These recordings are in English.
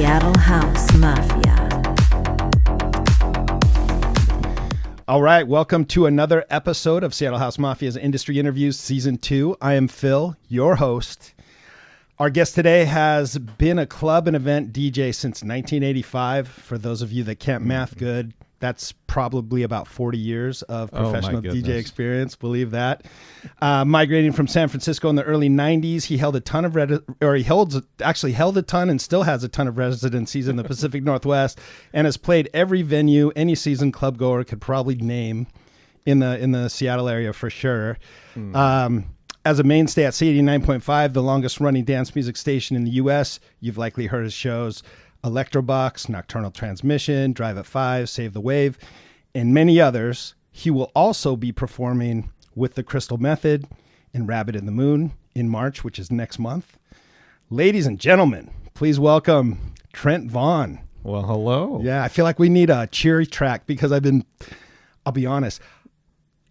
Seattle House Mafia. All right, welcome to another episode of Seattle House Mafia's Industry Interviews Season 2. I am Phil, your host. Our guest today has been a club and event DJ since 1985. For those of you that can't math good, that's probably about 40 years of professional DJ experience. Believe that. Migrating from San Francisco in the early 90s, he held a ton of held a ton and still has a ton of residencies in the Pacific Northwest, and has played every venue any seasoned club goer could probably name in the Seattle area for sure. As a mainstay at C89.5, the longest running dance music station in the U.S., you've likely heard his shows Electrobox, Nocturnal Transmission, Drive at 5, Save the Wave, and many others. He will also be performing with the Crystal Method and Rabbit in the Moon in March, which is next month. Ladies and gentlemen, please welcome Trent Vaughn. Well, hello. Yeah, I feel like we need a cheery track because I'll be honest,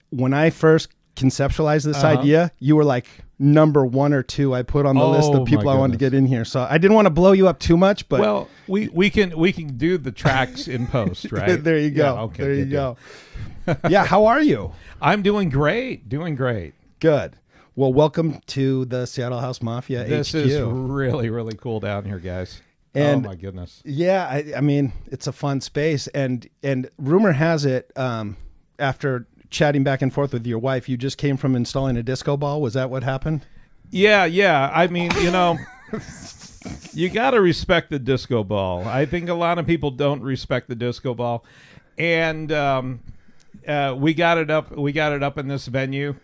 when I first conceptualized this idea, you were like number 1 or 2 I put on the list of people I wanted to get in here. So I didn't want to blow you up too much, but well, we can do the tracks in post, right? There you go. Yeah, okay, there you go. Yeah, how are you? I'm doing great. Good. Well, welcome to the Seattle House Mafia This HQ. is really, really cool down here, guys. And oh my goodness. Yeah, I mean, it's a fun space, and rumor has it, after chatting back and forth with your wife, you just came from installing a disco ball. Was that what happened? Yeah. I mean, you got to respect the disco ball. I think a lot of people don't respect the disco ball, and we got it up. We got it up in this venue,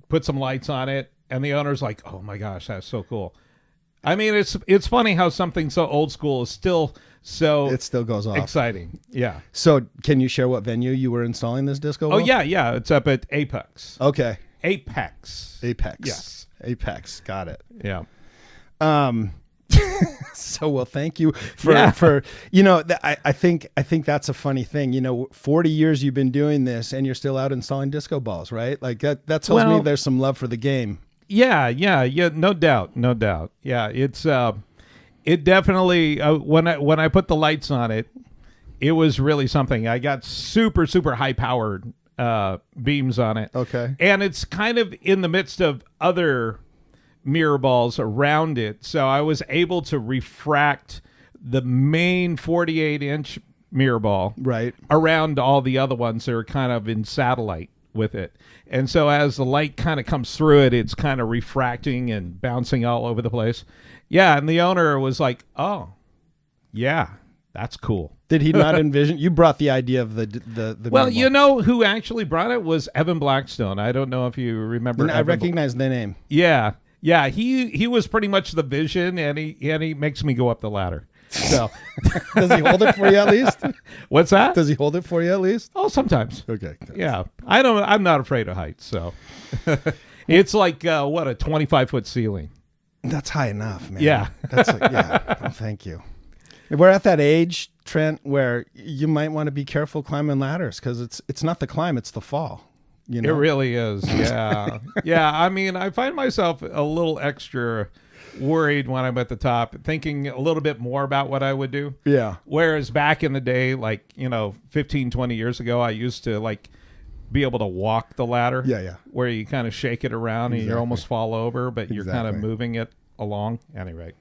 put some lights on it, and the owner's like, "Oh my gosh, that's so cool." I mean, it's funny how something so old school is still so it still goes off. Exciting. Yeah. So can you share what venue you were installing this disco ball? Oh, yeah. It's up at Apex. Okay. Apex. Yes. Apex. Got it. Yeah. So, well, thank you for I think that's a funny thing. 40 years you've been doing this and you're still out installing disco balls, right? Like that tells me there's some love for the game. Yeah. No doubt. Yeah. It definitely, when I put the lights on it, it was really something. I got super, super high powered beams on it. Okay. And it's kind of in the midst of other mirror balls around it. So I was able to refract the main 48-inch mirror ball around all the other ones that are kind of in satellite with it. And so as the light kind of comes through it, it's kind of refracting and bouncing all over the place. Yeah, and the owner was like, "Oh, yeah, that's cool." Did he not envision? You brought the idea of the well, you know who actually brought it was Evan Blackstone. I don't know if you remember. I recognize the name. Yeah. He was pretty much the vision, and he makes me go up the ladder. So, does he hold it for you at least? What's that? Does he hold it for you at least? Oh, sometimes. Okay. Yeah, I'm not afraid of heights, so it's like a 25-foot ceiling. That's high enough, man. Yeah. That's well, thank you. We're at that age, Trent, where you might want to be careful climbing ladders because it's not the climb, it's the fall. It really is. Yeah. Yeah. I mean, I find myself a little extra worried when I'm at the top, thinking a little bit more about what I would do. Yeah. Whereas back in the day, 15, 20 years ago, I used to be able to walk the ladder. Yeah. Where you kind of shake it around and you almost fall over, but you're kind of moving it along. Anyway.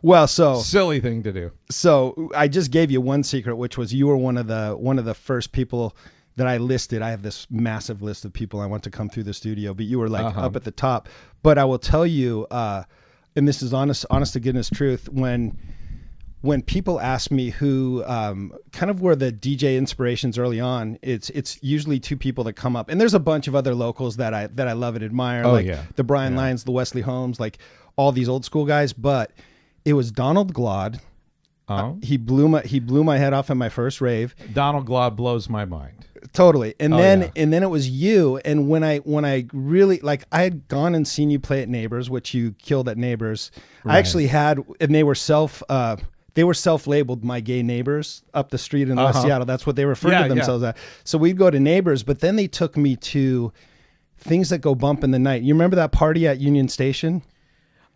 Well, silly thing to do. So I just gave you one secret, which was you were one of the first people that I listed. I have this massive list of people I want to come through the studio, but you were up at the top. But I will tell you, and this is honest to goodness truth, when people ask me who kind of were the DJ inspirations early on, it's usually 2 people that come up, and there's a bunch of other locals that I love and admire, the Brian Lyons, the Wesley Holmes, all these old school guys. But it was Donald Glaude. He blew my head off at my first rave. Donald Glaude blows my mind. Totally. And then it was you. And when I really I had gone and seen you play at Neighbors, which you killed at Neighbors. Right. I actually had, and they were self-labeled My Gay Neighbors up the street in West Seattle. That's what they referred to themselves as. So we'd go to Neighbors, but then they took me to Things That Go Bump in the Night. You remember that party at Union Station?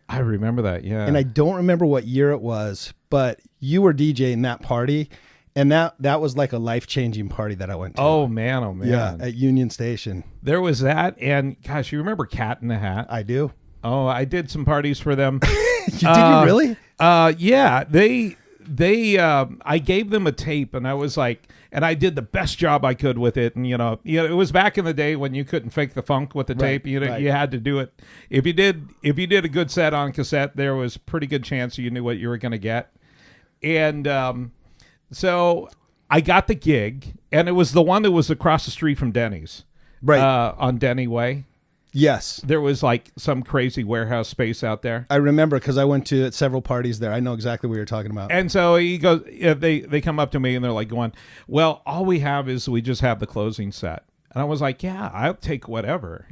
I remember that, yeah. And I don't remember what year it was, but you were DJing that party, and that was like a life-changing party that I went to. Oh, man. Yeah, at Union Station. There was that, and gosh, you remember Cat in the Hat? I do. Oh, I did some parties for them. Did you really? Yeah, I gave them a tape, and I was like, and I did the best job I could with it. And it was back in the day when you couldn't fake the funk with the tape. You had to do it. If you did a good set on cassette, there was a pretty good chance you knew what you were going to get. And so I got the gig, and it was the one that was across the street from Denny's, right, on Denny Way. Yes. There was like some crazy warehouse space out there. I remember because I went to several parties there. I know exactly what you're talking about. And so he goes, they come up to me and they're like going, well, all we just have the closing set. And I was like, yeah, I'll take whatever,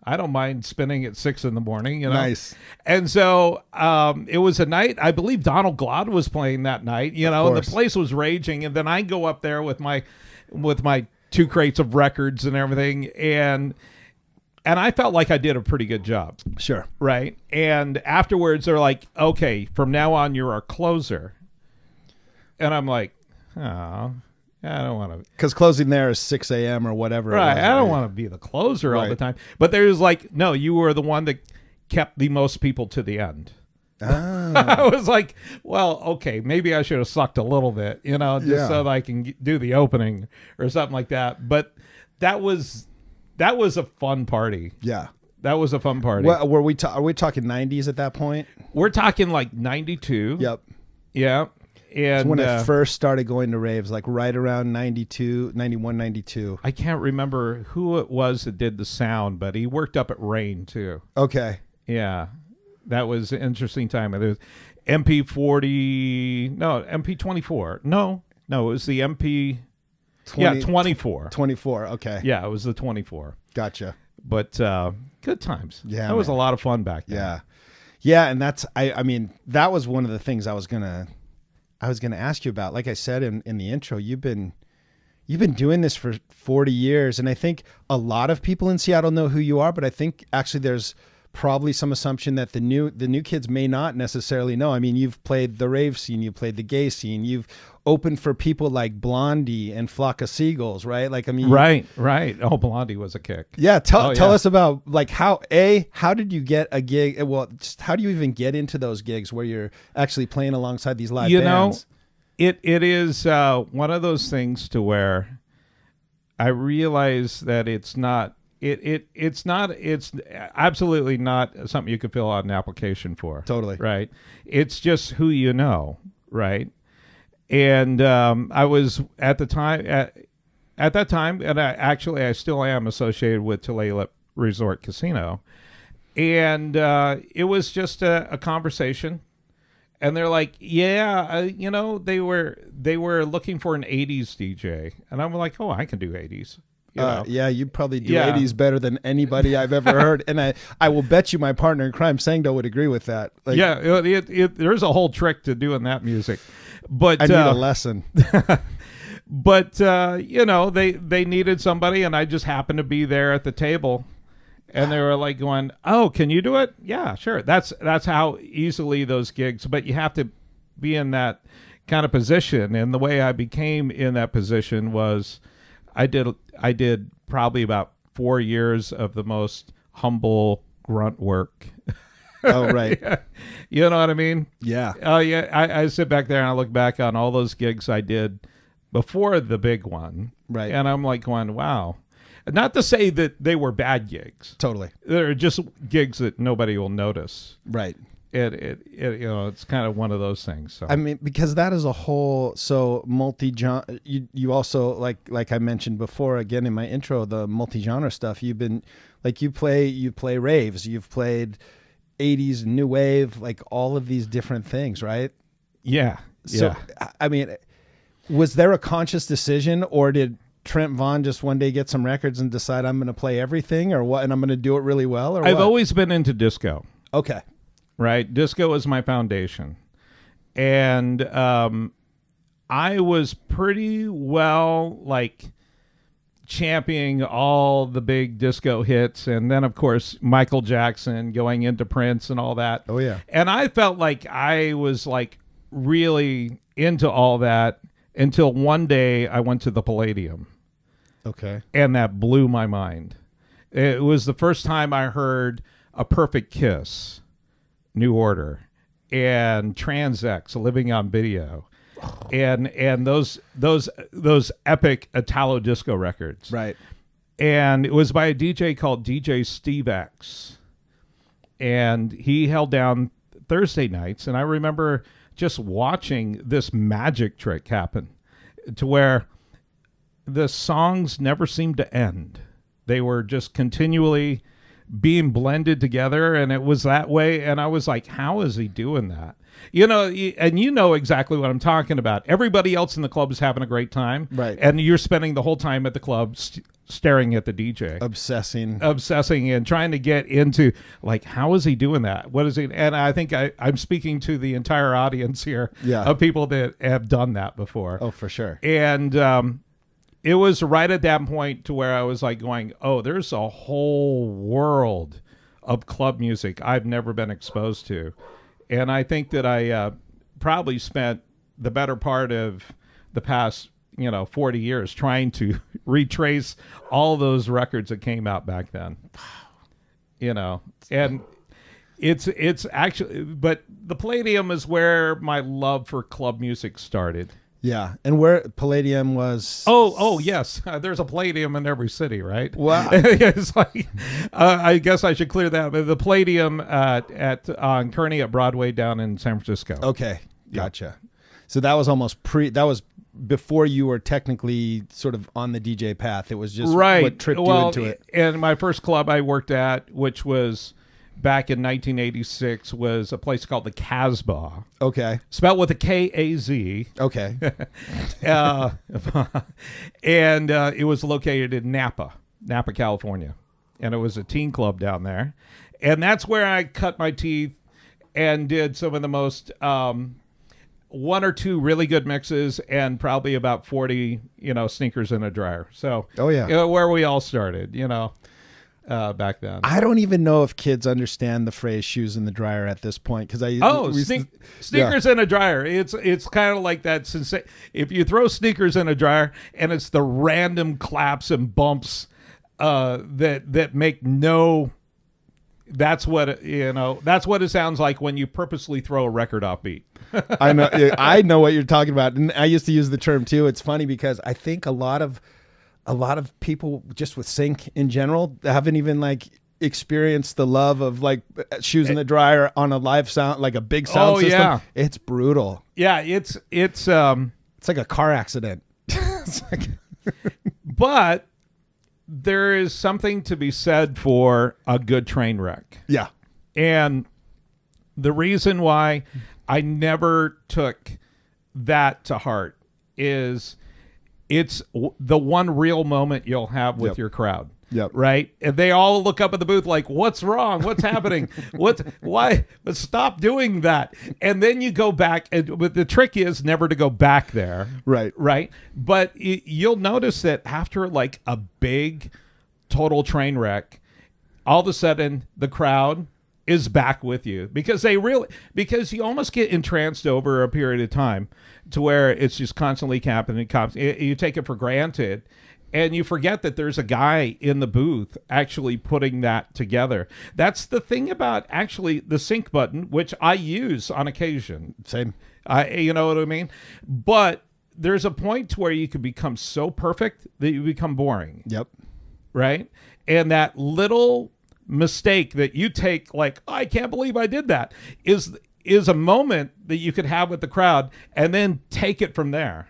I don't mind spinning at 6 a.m. Nice. And so it was a night, I believe Donald Glaude was playing that night, and the place was raging. And then I go up there with my 2 crates of records and everything. And I felt like I did a pretty good job. Sure. Right. And afterwards, they're like, okay, from now on, you're our closer. And I'm like, oh, I don't want to. Because closing there is 6 a.m. or whatever. Right. I don't want to be the closer all the time. But there's like, no, you were the one that kept the most people to the end. I was like, well, okay, maybe I should have sucked a little bit, just so that I can do the opening or something like that. But that was a fun party. Yeah. That was a fun party. Well, are we talking 90s at that point? We're talking like 92. Yep. Yeah. And it's when I first started going to raves, like right around 92, 91, 92. I can't remember who it was that did the sound, but he worked up at Rain too. Okay. Yeah. That was an interesting time. There was MP24. No, it was the MP... 24. 24, okay. Yeah, it was the 24. Gotcha. But good times. Yeah, that was a lot of fun back then. Yeah. Yeah, and that's I mean, that was one of the things I was gonna ask you about. Like I said in the intro, you've been doing this for 40 years, and I think a lot of people in Seattle know who you are, but I think actually there's probably some assumption that the new kids may not necessarily know. I mean, you've played the rave scene, you played the gay scene, you've opened for people like Blondie and Flock of Seagulls, right? Like, I mean, right. Oh, Blondie was a kick. Yeah, tell us about like how did you get a gig? Well, just how do you even get into those gigs where you're actually playing alongside these live bands? It is one of those things to where I realize that it's absolutely not something you could fill out an application for. Totally. Right. It's just who you know. Right. And I was at that time, and I still am associated with Tulalip Resort Casino. And it was just a conversation. And they're like, yeah, they were looking for an 80s DJ. And I'm like, oh, I can do 80s. Yeah, you probably do 80s better than anybody I've ever heard. And I will bet you my partner in crime, Sangdo, would agree with that. Like, there's a whole trick to doing that music. But I need a lesson. But, they needed somebody, and I just happened to be there at the table. And they were like going, oh, can you do it? Yeah, sure. That's how easily those gigs, but you have to be in that kind of position. And the way I became in that position was I did probably about 4 years of the most humble grunt work. Oh, right. You know what I mean? Yeah. Oh, yeah. I sit back there and I look back on all those gigs I did before the big one. Right. And I'm like going, wow. Not to say that they were bad gigs. Totally. They're just gigs that nobody will notice. Right. It's kind of one of those things. So. I mean, because that is a whole multi-genre. You also like I mentioned before again in my intro, the multi-genre stuff. You've been like you play raves. You've played 80s new wave, like all of these different things, right? Yeah. So I mean, was there a conscious decision, or did Trent Vaughn just one day get some records and decide I'm going to play everything, or what, and I'm going to do it really well? Or I've always been into disco. Okay. Right. Disco is my foundation. And I was pretty well, like, championing all the big disco hits, and then of course Michael Jackson going into Prince and all that. Oh yeah. And I felt like I was like really into all that until one day I went to the Palladium. Okay. And that blew my mind. It was the first time I heard A Perfect Kiss, New Order, and Trans-X, Living on Video. And those epic Italo disco records. Right. And it was by a DJ called DJ Steve X. And he held down Thursday nights, and I remember just watching this magic trick happen to where the songs never seemed to end. They were just continually being blended together, and it was that way. And I was like, how is he doing that? You know, and you know exactly what I'm talking about. Everybody else in the club is having a great time. Right. And you're spending the whole time at the club staring at the DJ. Obsessing and trying to get into, like, how is he doing that? What is he? And I think I'm speaking to the entire audience here of people that have done that before. Oh, for sure. And it was right at that point to where I was like going, oh, there's a whole world of club music I've never been exposed to. And I think that I probably spent the better part of the past, 40 years trying to retrace all those records that came out back then. And it's actually, but the Palladium is where my love for club music started. Yeah, and where Palladium was... Oh, yes. There's a Palladium in every city, right? Wow. It's like, I guess I should clear that. But the Palladium on Kearny at Broadway down in San Francisco. Okay, gotcha. So that was almost that was before you were technically sort of on the DJ path. It was just what tripped you into it. And my first club I worked at, which was back in 1986, was a place called the Casbah. Okay. Spelled with a K-A-Z. Okay. And it was located in Napa, California. And it was a teen club down there. And that's where I cut my teeth and did some of the most, one or two really good mixes and probably about 40, sneakers in a dryer. So, where we all started, back then. I don't even know if kids understand the phrase "shoes in the dryer" at this point because sneakers in a dryer. It's kind of like that. If you throw sneakers in a dryer and it's the random claps and bumps that make no. That's what it sounds like when you purposely throw a record off beat. I know what you're talking about, and I used to use the term too. It's funny because I think a lot of people just with sync in general haven't even experienced the love of shoes in the dryer on a live sound, like a big sound system. Yeah. It's brutal. Yeah, it's like a car accident. But there is something to be said for a good train wreck. Yeah. And the reason why I never took that to heart is it's the one real moment you'll have with your crowd. Yep. Right? And they all look up at the booth like, what's wrong? What's happening? Why? Stop doing that. And then you go back. But the trick is never to go back there. Right. Right. But you'll notice that after a big total train wreck, all of a sudden the crowd is back with you because you almost get entranced over a period of time to where it's just constantly happening. You take it for granted. And you forget that there's a guy in the booth actually putting that together. That's the thing about actually the sync button, which I use on occasion. Same. You know what I mean? But there's a point to where you can become so perfect that you become boring. Yep. Right? And that little mistake that you take, I can't believe I did that, is a moment that you could have with the crowd and then take it from there,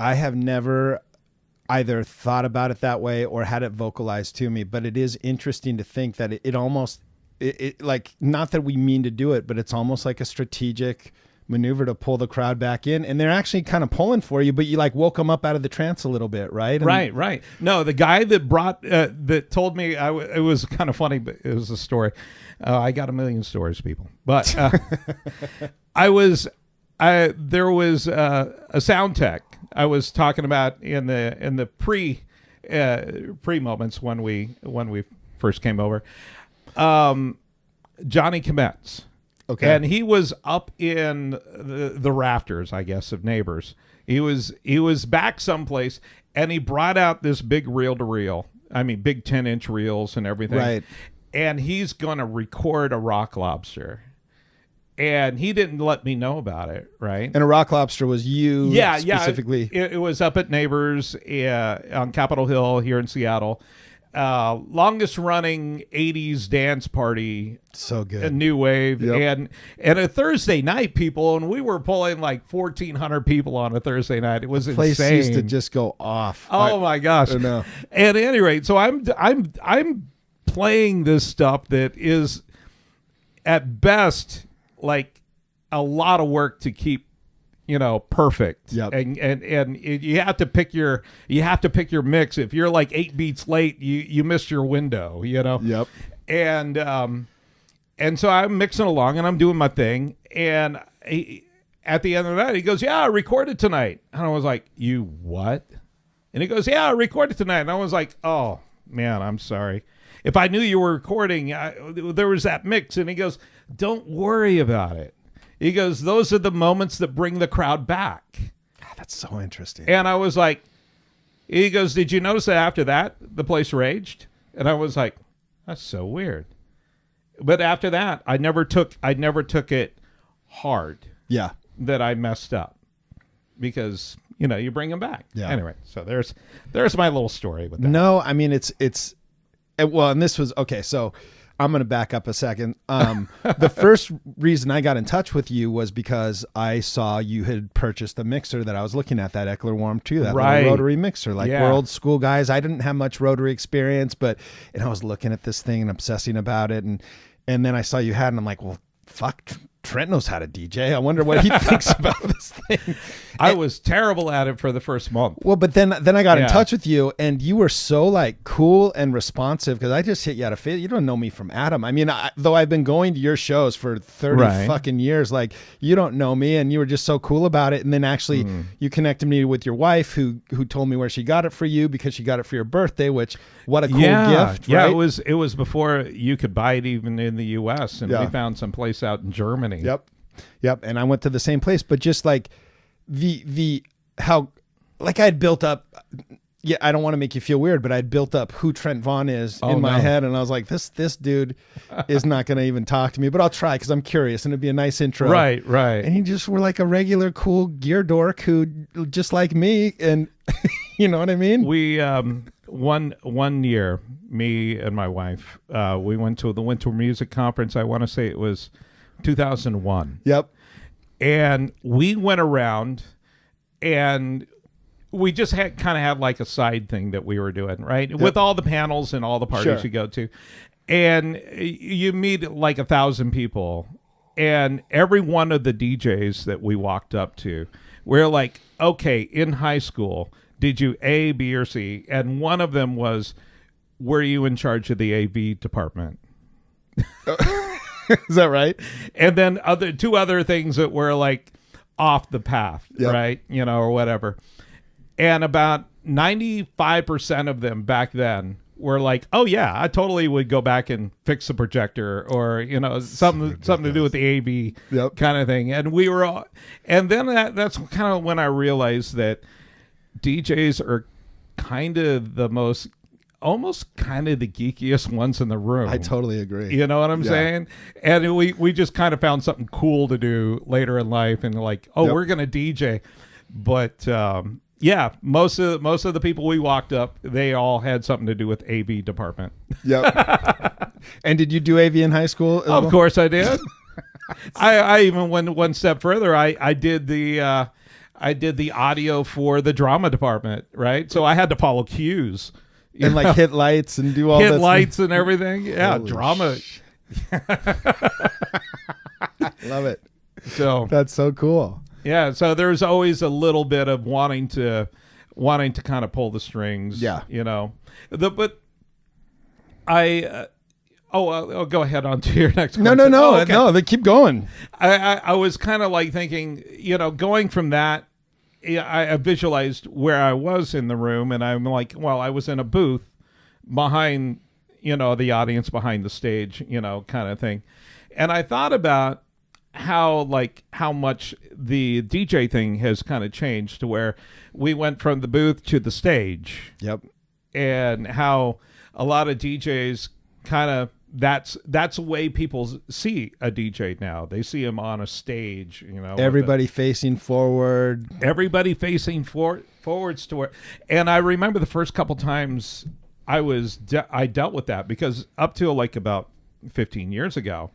I have never either thought about it that way or had it vocalized to me, but it is interesting to think that it almost, not that we mean to do it, but it's almost like a strategic maneuver to pull the crowd back in. And they're actually kind of pulling for you, but you woke them up out of the trance a little bit, right? Right. No, the guy that that told me, it was kind of funny, but it was a story. I got a million stories, people. But I was there was a sound tech I was talking about in the pre moments when we first came over. Johnny Kometz. Okay. And he was up in the rafters, I guess, of Neighbors. He was back someplace, and he brought out this big reel-to-reel. I mean, big 10-inch reels and everything. Right. And he's going to record a rock lobster. And he didn't let me know about it, right? And a rock lobster was you specifically? Yeah. It was up at Neighbors on Capitol Hill here in Seattle. Longest running 80s dance party. So good. A new wave. Yep. And a Thursday night, people, and we were pulling like 1,400 people on a Thursday night. It was insane. Place used to just go off. Oh my gosh. I know. And at any rate, so I'm playing this stuff that is at best like a lot of work to keep, perfect. Yep. And you have to pick your mix. If you're like 8 beats late, you missed your window, Yep. And so I'm mixing along and I'm doing my thing. And at the end of the night, he goes, "Yeah, I recorded tonight." And I was like, "You what?" And he goes, "Yeah, I recorded tonight." And I was like, "Oh man, I'm sorry. If I knew you were recording, there was that mix." And he goes, "Don't worry about it." He goes, "Those are the moments that bring the crowd back." God, that's so interesting. And I was like, he goes, "Did you notice that after that, the place raged?" And I was like, "That's so weird." But after that, I never took it hard. Yeah. That I messed up because, you bring them back. Yeah. Anyway, so there's my little story with that. No, I mean, and this was, okay, so I'm going to back up a second. The first reason I got in touch with you was because I saw you had purchased a mixer that I was looking at, that Eckler Warm 2, that little rotary mixer. Like, we're old school guys. I didn't have much rotary experience, and I was looking at this thing and obsessing about it. And then I saw you had it, and I'm like, well, fuck, Trent knows how to DJ. I wonder what he thinks about this thing. I was terrible at it for the first month. Well, but then I got in touch with you, and you were so like cool and responsive, because I just hit you out of face. You don't know me from Adam. I mean, though I've been going to your shows for 30 fucking years, like, you don't know me, and you were just so cool about it. And then actually you connected me with your wife, who told me where she got it for you, because she got it for your birthday, which, what a cool gift. Yeah, right? it was before you could buy it even in the US, and we found some place out in Germany. Yep. And I went to the same place, but just like how, like, I had built up, I don't want to make you feel weird, but I'd built up who Trentvon is in my head, and I was like, this dude is not going to even talk to me, but I'll try, because I'm curious, and it'd be a nice intro. Right. And you just were like a regular cool gear dork who, just like me, and you know what I mean? We one year, me and my wife, we went to the Winter Music Conference. I want to say it was 2001. Yep. And we went around, and we just had like a side thing that we were doing, right? Yep. With all the panels and all the parties you go to. And you meet like 1,000 people, and every one of the DJs that we walked up to, we're like, okay, in high school, did you A, B, or C? And one of them was, were you in charge of the AV department? Is that right? And then two other things that were like off the path, right? Or whatever. And about 95% of them back then were like, "Oh yeah, I totally would go back and fix the projector," or something to do with the AV kind of thing. And we were all, and then that's kind of when I realized that DJs are kind of almost kind of the geekiest ones in the room. I totally agree. You know what I'm saying? And we just kind of found something cool to do later in life, and like, we're gonna DJ. But most of the people we walked up, they all had something to do with AV department. Yep. And did you do AV in high school? Of course I did. I even went one step further. I did the audio for the drama department, right? So I had to follow cues. And like hit lights and do all hit that lights and everything. Yeah, Holy drama. Love it. So that's so cool. Yeah, so there's always a little bit of wanting to kind of pull the strings. Yeah, but I I'll go ahead on to your next question. No. Okay. No, they keep going. I was kind of like thinking, going from that, I visualized where I was in the room, and I'm like, well, I was in a booth behind, the audience, behind the stage, kind of thing. And I thought about how much the DJ thing has kind of changed to where we went from the booth to the stage. Yep. And how a lot of DJs kind of, that's the way people see a DJ now. They see him on a stage, Everybody facing forward. Everybody facing forwards to it. And I remember the first couple times I dealt with that, because up to like about 15 years ago,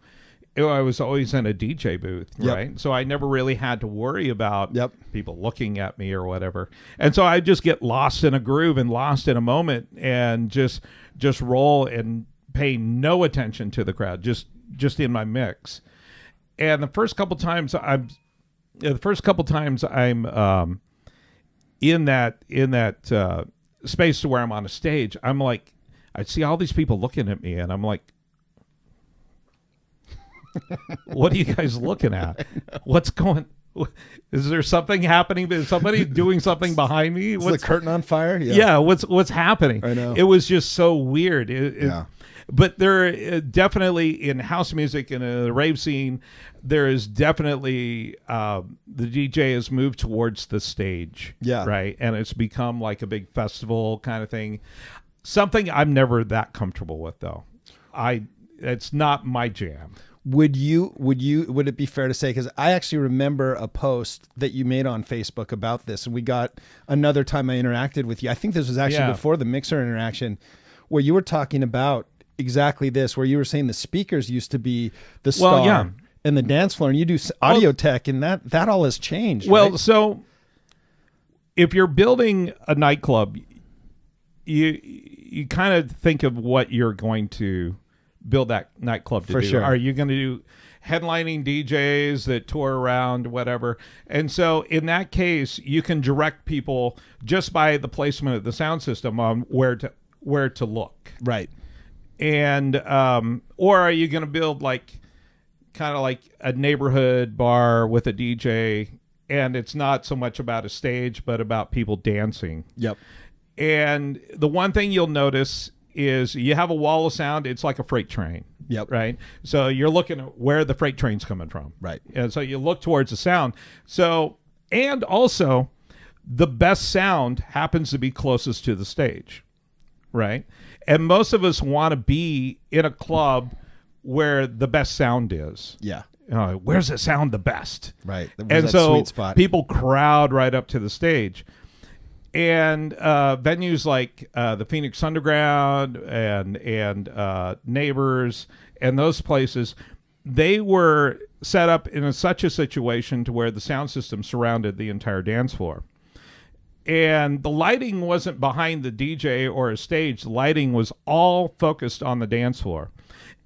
I was always in a DJ booth, right? So I never really had to worry about people looking at me or whatever. And so I just get lost in a groove and lost in a moment and just roll and pay no attention to the crowd, just in my mix. And the first couple times I'm in that space to where I'm on a stage, I'm like, I see all these people looking at me, and I'm like, what are you guys looking at? What's going? Is there something happening? Is somebody doing something behind me? Is the curtain on fire? Yeah. What's happening? I know. It was just so weird. But there definitely, in house music and in the rave scene, there is definitely the DJ has moved towards the stage. Yeah. Right. And it's become like a big festival kind of thing. Something I'm never that comfortable with, though. It's not my jam. Would it be fair to say, because I actually remember a post that you made on Facebook about this, and we got another time I interacted with you. I think this was actually before the mixer interaction, where you were talking about exactly this, where you were saying the speakers used to be the star and the dance floor, and you do audio tech, and that all has changed. Well, right? So if you're building a nightclub, you kind of think of what you're going to build that nightclub to do. Sure. Are you going to do headlining DJs that tour around, whatever? And so in that case, you can direct people just by the placement of the sound system on where to look. Right. And or are you going to build kind of like a neighborhood bar with a DJ, and it's not so much about a stage but about people dancing? Yep. And the one thing you'll notice is you have a wall of sound. It's like a freight train. Yep. Right. So you're looking at where the freight train's coming from. Right. And so you look towards the sound. So, and also the best sound happens to be closest to the stage. Right. And most of us want to be in a club where the best sound is. Yeah. Where's it sound the best? Right. And so sweet spot. People crowd right up to the stage. And venues like the Phoenix Underground and Neighbors and those places, they were set up in such a situation to where the sound system surrounded the entire dance floor. And the lighting wasn't behind the DJ or a stage. The lighting was all focused on the dance floor.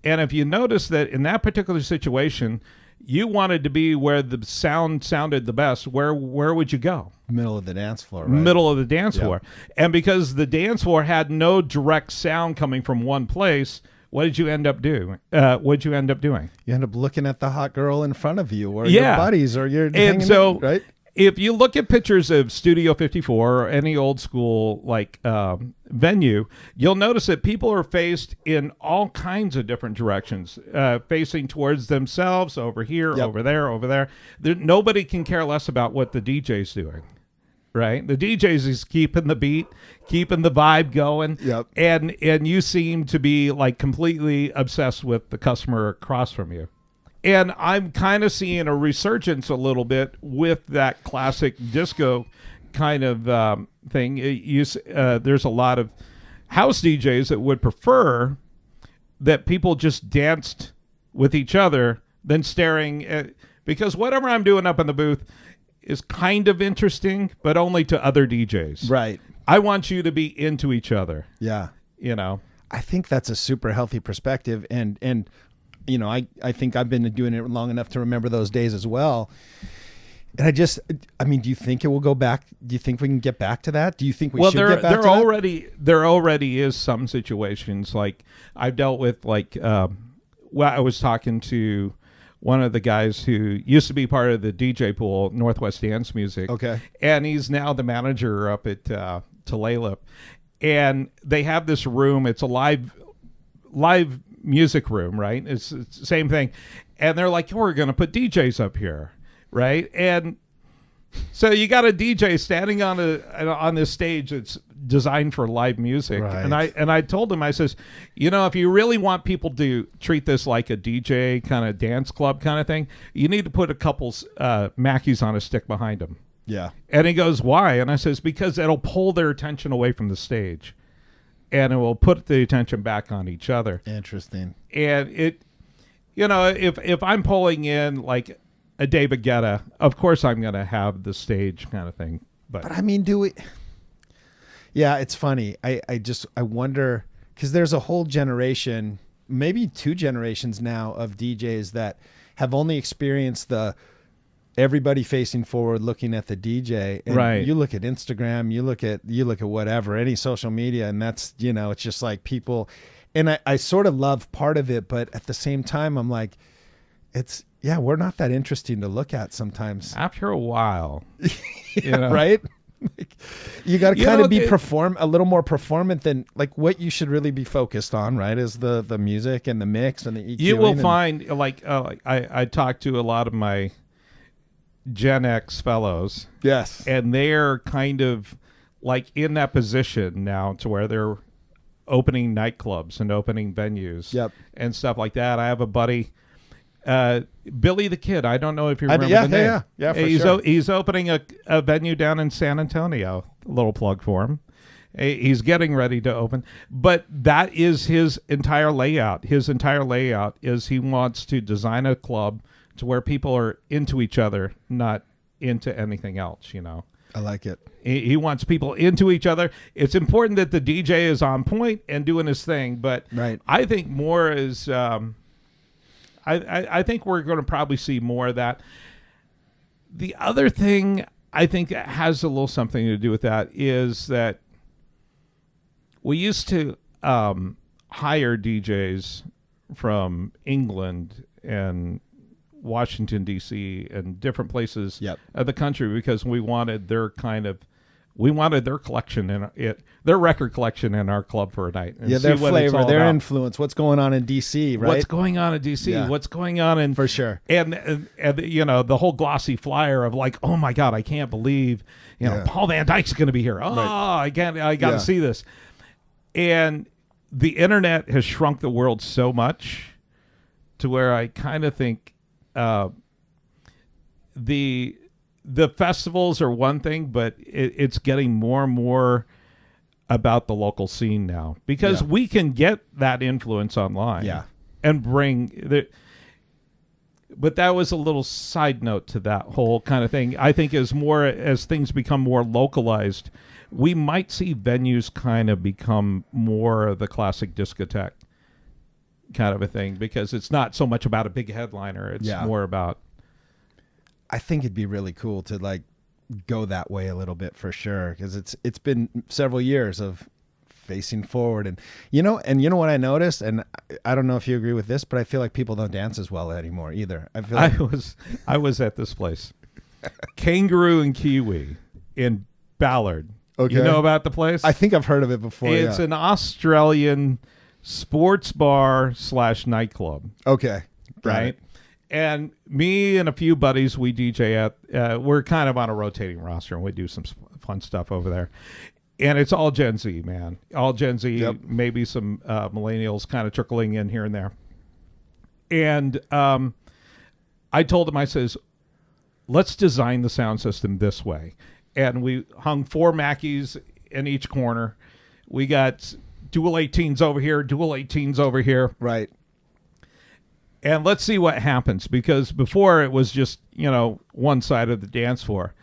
And if you notice that in that particular situation, you wanted to be where the sound sounded the best, where would you go? Middle of the dance floor, right? Middle of the dance floor. And because the dance floor had no direct sound coming from one place, what did you end up doing? You end up looking at the hot girl in front of you, or your buddies, or you're hanging out, right? If you look at pictures of Studio 54 or any old school venue, you'll notice that people are faced in all kinds of different directions, facing towards themselves, over here, over there, over there. Nobody can care less about what the DJ's doing, right? The DJ's is keeping the beat, keeping the vibe going, and you seem to be like completely obsessed with the customer across from you. And I'm kind of seeing a resurgence a little bit with that classic disco kind of thing. There's a lot of house DJs that would prefer that people just danced with each other than staring at, because whatever I'm doing up in the booth is kind of interesting, but only to other DJs. Right. I want you to be into each other. Yeah. I think that's a super healthy perspective. And I think I've been doing it long enough to remember those days as well. And I mean, do you think it will go back? Do you think we can get back to that? Do you think we should get back to that? There already is some situations like I've dealt with, like, I was talking to one of the guys who used to be part of the DJ pool, Northwest Dance Music. Okay. And he's now the manager up at Tulalip. And they have this room. It's a live music room, right? It's the same thing. And they're like, we're going to put DJs up here. Right. And so you got a DJ standing on this stage that's designed for live music. Right. And I told him, I says, if you really want people to treat this like a DJ kind of dance club kind of thing, you need to put a couple Mackies on a stick behind them. Yeah. And he goes, why? And I says, because it'll pull their attention away from the stage and it will put the attention back on each other. Interesting. And if I'm pulling in like a David Guetta, of course I'm going to have the stage kind of thing. But I mean, yeah, it's funny. I wonder, because there's a whole generation, maybe 2 generations now of DJs that have only experienced the everybody facing forward looking at the DJ. And right. You look at Instagram, you look at whatever, any social media, and that's, it's just like people. And I sort of love part of it, but at the same time, I'm like, we're not that interesting to look at sometimes. After a while, right? Like, you got to kind of be a little more performant than like what you should really be focused on, right? Is the music and the mix and the EQ. You will find I talk to a lot of my Gen X fellows. Yes. And they're kind of like in that position now to where they're opening nightclubs and opening venues. Yep. And stuff like that. I have a buddy, Billy the Kid. I don't know if you remember the name. Yeah, for sure. He's opening a venue down in San Antonio. A little plug for him. He's getting ready to open. But that is his entire layout. His entire layout is he wants to design a club to where people are into each other, not into anything else, I like it. He wants people into each other. It's important that the DJ is on point and doing his thing, but right. I think more is I think we're going to probably see more of that. The other thing I think that has a little something to do with that is that we used to hire DJs from England and Washington, D.C. and different places of the country because we wanted their collection in their record collection in our club for a night. And their flavor, their influence, what's going on in D.C., right? What's going on in D.C., what's going on in... For sure. And the whole glossy flyer of like, oh my God, I can't believe, Paul Van Dyke's going to be here. Oh, right. I got to see this. And the internet has shrunk the world so much to where I kind of think the festivals are one thing, but it's getting more and more about the local scene now because we can get that influence online and bring but that was a little side note to that whole kind of thing. I think as things become more localized, we might see venues kind of become more of the classic discotheque kind of a thing because it's not so much about a big headliner. It's more about... I think it'd be really cool to like go that way a little bit for sure because it's been several years of facing forward and you know what I noticed, and I don't know if you agree with this, but I feel like people don't dance as well anymore either. I feel like I was at this place, Kangaroo and Kiwi in Ballard. Okay. You know about the place? I think I've heard of it before. It's an Australian sports bar / nightclub. Okay. Right. And me and a few buddies we DJ at, we're kind of on a rotating roster and we do some fun stuff over there. And it's all Gen Z, man. All Gen Z, maybe some millennials kind of trickling in here and there. And I told him, I says, let's design the sound system this way. And we hung 4 Mackies in each corner. We got dual 18s over here, dual 18s over here. Right. And let's see what happens, because before it was just, one side of the dance floor.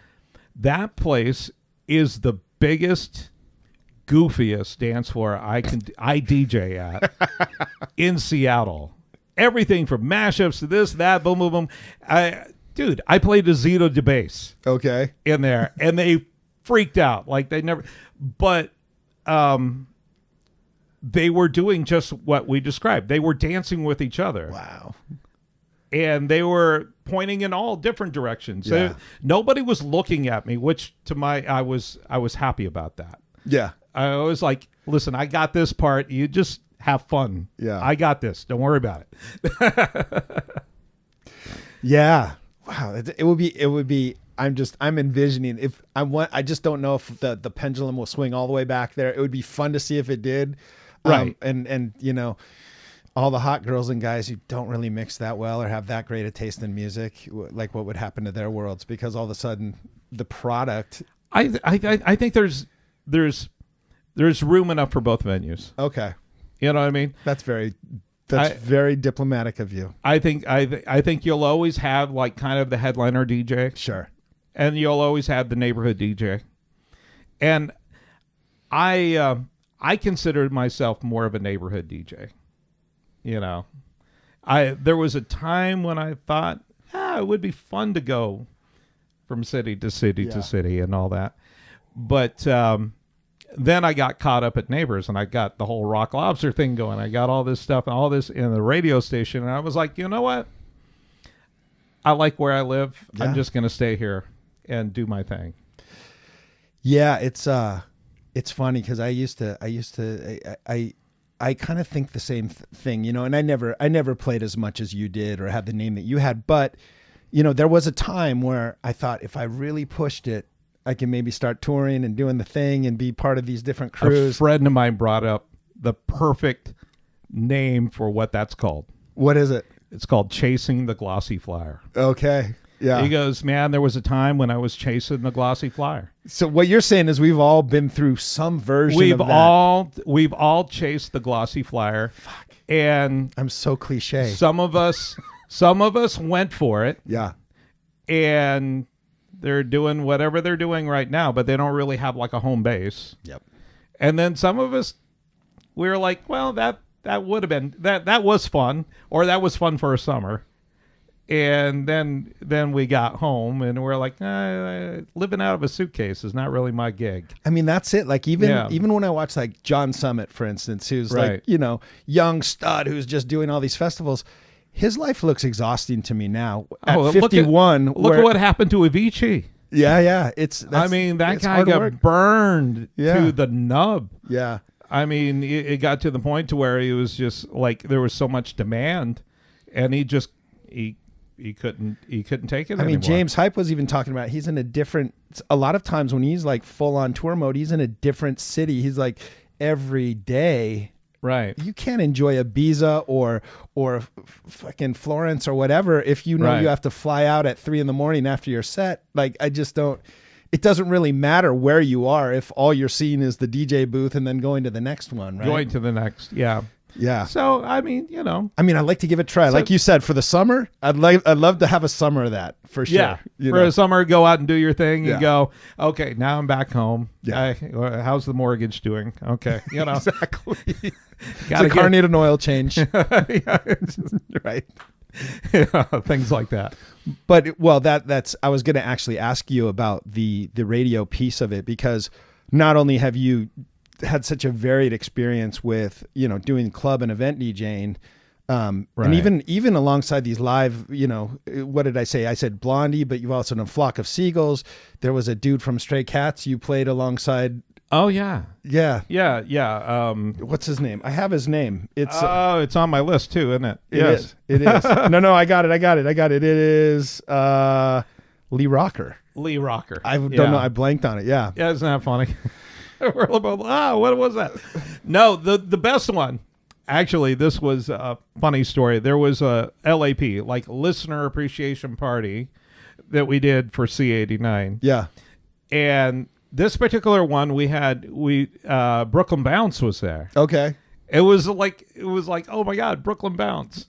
That place is the biggest, goofiest dance floor I DJ at in Seattle. Everything from mashups to this, that, boom, boom, boom. dude, I played a Zito de bass Okay. in there, and they freaked out. Like they never, but they were doing just what we described. They were dancing with each other. Wow. And they were pointing in all different directions. Yeah. So nobody was looking at me, which I was happy about that. Yeah. I was like, listen, I got this part. You just have fun. Yeah. I got this. Don't worry about it. Yeah. Wow. It would be, I'm envisioning if I just don't know if the pendulum will swing all the way back there. It would be fun to see if it did. Right. And you know, all the hot girls and guys who don't really mix that well or have that great a taste in music, like what would happen to their worlds, because all of a sudden the product. I think there's room enough for both venues. Okay. You know what I mean? That's very diplomatic of you. I think you'll always have like kind of the headliner DJ. Sure. And you'll always have the neighborhood DJ. And I considered myself more of a neighborhood DJ. You know, there was a time when I thought, it would be fun to go from city to city to city and all that. But then I got caught up at Neighbors, and I got the whole Rock Lobster thing going. I got all this stuff and all this in the radio station, and I was like, you know what? I like where I live. Yeah. I'm just going to stay here and do my thing. Yeah, it's funny because I kind of think the same thing, you know, and I never played as much as you did or had the name that you had. But, you know, there was a time where I thought if I really pushed it, I can maybe start touring and doing the thing and be part of these different crews. A friend of mine brought up the perfect name for what that's called. What is it? It's called Chasing the Glossy Flyer. Okay. Yeah. He goes, man, there was a time when I was chasing the Glossy Flyer. So what you're saying is we've all been through some version of that. We've all chased the Glossy Flyer. Fuck. And I'm so cliche. Some of us went for it. Yeah. And they're doing whatever they're doing right now, but they don't really have like a home base. Yep. And then some of us, we were like, well, that would have been, that was fun, or that was fun for a summer. And then we got home and we're like, living out of a suitcase is not really my gig. I mean, that's it. Like even when I watch like John Summit, for instance, who's right. like, you know, young stud who's just doing all these festivals, his life looks exhausting to me now. At 51, look at what happened to Avicii. Yeah. I mean, that guy got burned to the nub. Yeah. I mean, it got to the point to where he was just like, there was so much demand, and he couldn't take it anymore. I mean, James Hype was even talking about he's in a lot of times when he's like full on tour mode, he's in a different city. He's like every day. Right. You can't enjoy Ibiza or fucking Florence or whatever if you know you have to fly out at 3 a.m. after your set. Like, I just don't. It doesn't really matter where you are if all you're seeing is the DJ booth and then going to the next one, right? Going to the next, yeah. Yeah. So, I mean, you know. I'd like to give it a try. Like you said, for the summer, I'd love to have a summer of that, for sure. Yeah. A summer, go out and do your thing and go, okay, now I'm back home. Yeah. How's the mortgage doing? Okay. You know. Exactly. Does the car need an oil change? Right. Yeah, things like that. But, well, that's I was going to actually ask you about the radio piece of it, because not only have you had such a varied experience with, you know, doing club and event DJing, and even alongside these live, you know, what did I say? I said Blondie, but you've also done Flock of Seagulls. There was a dude from Stray Cats you played alongside. Oh yeah. What's his name? I have his name. It's it's on my list too, isn't it? Yes, it is. No, I got it. It is Lee Rocker. I don't know. I blanked on it. Yeah. Yeah, isn't that funny? We're both, what was that? No, the best one. Actually, this was a funny story. There was a LAP, like listener appreciation party, that we did for C89. Yeah. And this particular one Brooklyn Bounce was there. Okay. It was like, oh my God, Brooklyn Bounce.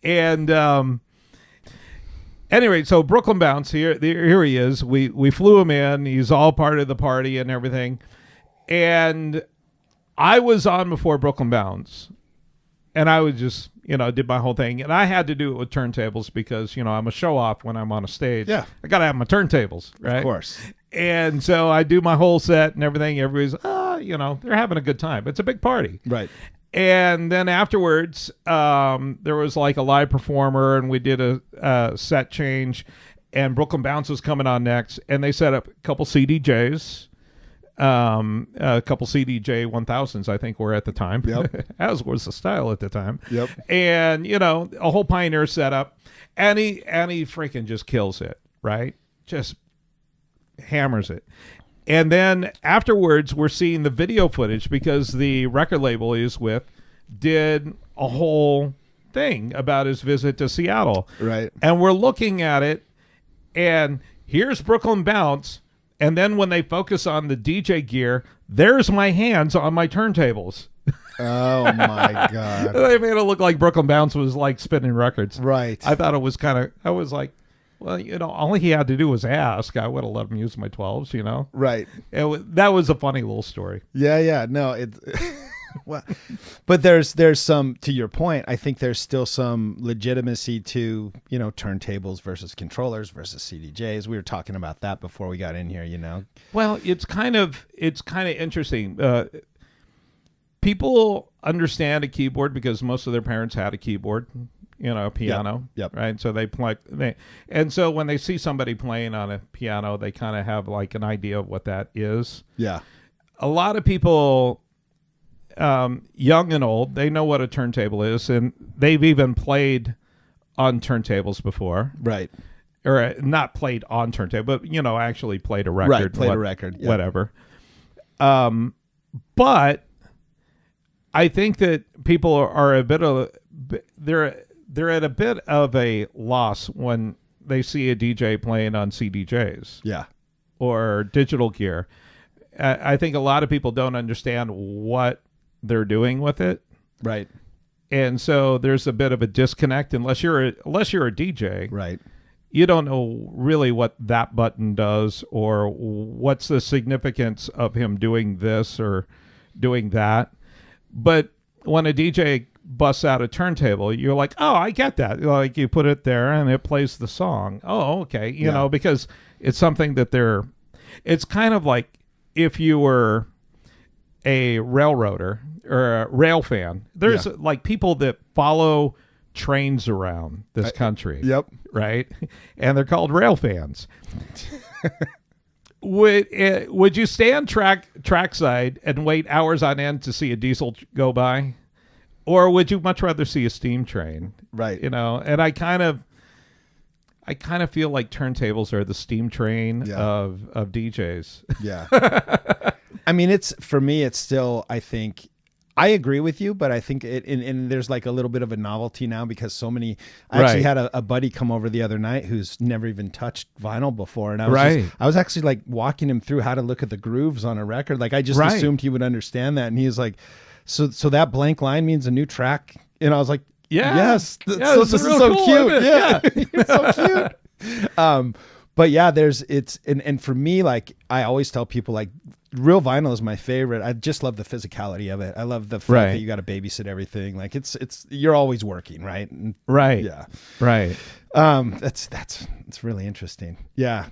And anyway, so Brooklyn Bounce, here he is. We flew him in. He's all part of the party and everything. And I was on before Brooklyn Bounce. And I was just, did my whole thing. And I had to do it with turntables because, I'm a show off when I'm on a stage. Yeah. I got to have my turntables, right? Of course. And so I do my whole set and everything. Everybody's, they're having a good time. It's a big party. Right. And then afterwards, there was like a live performer, and we did a set change, and Brooklyn Bounce was coming on next, and they set up a couple CDJs, a couple CDJ 1000s, I think were at the time. Yep. As was the style at the time. Yep. And, a whole Pioneer setup, and he freaking just kills it, right? Just hammers it. And then afterwards, we're seeing the video footage because the record label he's with did a whole thing about his visit to Seattle. Right. And we're looking at it, and here's Brooklyn Bounce. And then when they focus on the DJ gear, there's my hands on my turntables. Oh, my God. They made it look like Brooklyn Bounce was like spinning records. Right. I thought it was I was like, well, all he had to do was ask. I would have let him use my 12s, Right. That was a funny little story. Yeah. No, it's well, but there's some, to your point, I think there's still some legitimacy to, turntables versus controllers versus CDJs. We were talking about that before we got in here, Well, it's kind of interesting. People understand a keyboard because most of their parents had a keyboard. A piano, Yep. Right? So and so when they see somebody playing on a piano, they kind of have like an idea of what that is. Yeah. A lot of people, young and old, they know what a turntable is, and they've even played on turntables before. Right. Or not played on turntable, but, actually played a record. Right, played a record. Yep. Whatever. But I think that people are a bit of, they're at a bit of a loss when they see a DJ playing on CDJs. Yeah. Or digital gear. I think a lot of people don't understand what they're doing with it. Right. And so there's a bit of a disconnect unless you're a DJ. Right. You don't know really what that button does or what's the significance of him doing this or doing that. But when a DJ busts out a turntable, you're like, oh, I get that. Like you put it there and it plays the song. Oh, okay. You know, because it's something that it's kind of like if you were a railroader or a rail fan. There's like people that follow trains around this country. Yep. Right? And they're called rail fans. Would you stay on trackside and wait hours on end to see a diesel go by? Or would you much rather see a steam train? Right. You know, and I kind of feel like turntables are the steam train of DJs. Yeah. I mean, for me, it's still, I think, I agree with you, but I think and there's like a little bit of a novelty now because so many, I actually had a buddy come over the other night who's never even touched vinyl before. And I was actually like walking him through how to look at the grooves on a record. Like I just assumed he would understand that. And he was like, so that blank line means a new track. And I was like, yes, this is so cool, cute. Yeah. It's so cute. But yeah, and for me, like I always tell people like real vinyl is my favorite. I just love the physicality of it. I love the fact that you got to babysit everything. Like it's you're always working, right? Right. Yeah. Right. It's really interesting. Yeah.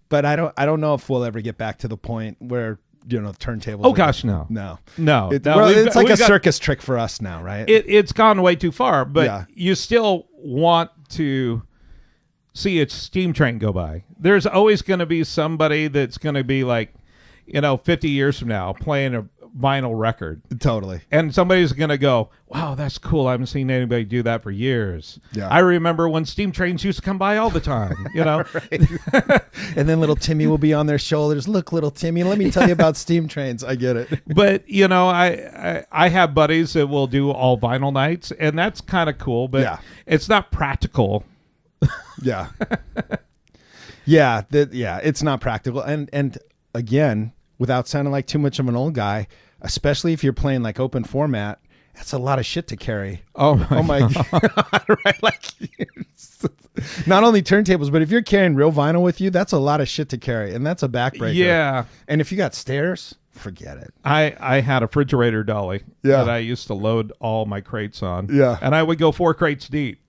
But I don't know if we'll ever get back to the point where, you know, turntables. Oh gosh, no. It's like a circus trick for us now, right? It's gone way too far, but you still want to see a steam train go by. There's always going to be somebody that's going to be like, 50 years from now playing a vinyl record. Totally. And somebody's going to go, wow, that's cool. I haven't seen anybody do that for years. Yeah. I remember when steam trains used to come by all the time, And then little Timmy will be on their shoulders. Look, little Timmy, let me tell you about steam trains. I get it. But, I have buddies that will do all vinyl nights, and that's kind of cool, but it's not practical. Yeah. It's not practical. And again, without sounding like too much of an old guy, especially if you're playing like open format, that's a lot of shit to carry. Oh my God. Right? Like, not only turntables, but if you're carrying real vinyl with you, that's a lot of shit to carry, and that's a backbreaker. Yeah. And if you got stairs, Forget it. I had a refrigerator dolly Yeah. that I used to load all my crates on. Yeah. And I would go 4 crates deep,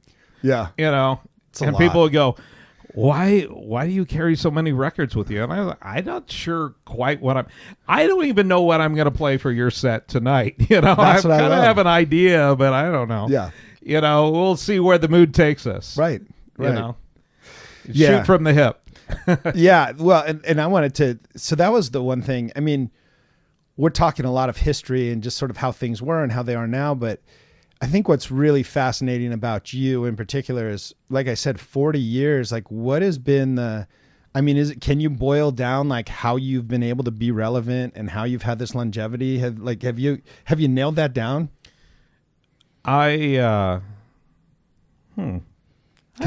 Yeah. you know, It's a and lot. people would go, why do you carry so many records with you? And I was like, I'm not sure quite I don't even know what I'm going to play for your set tonight. You know, That's what I kind of love. have an idea, but I don't know. Yeah. You know, we'll see where the mood takes us. Right. You know, Yeah. shoot from the hip. Yeah. Well, and I wanted to, so that was the one thing. I mean, we're talking a lot of history and just sort of how things were and how they are now. But I think what's really fascinating about you in particular is, like I said, 40 years, like what has been can you boil down like how you've been able to be relevant and how you've had this longevity? Have you nailed that down? Because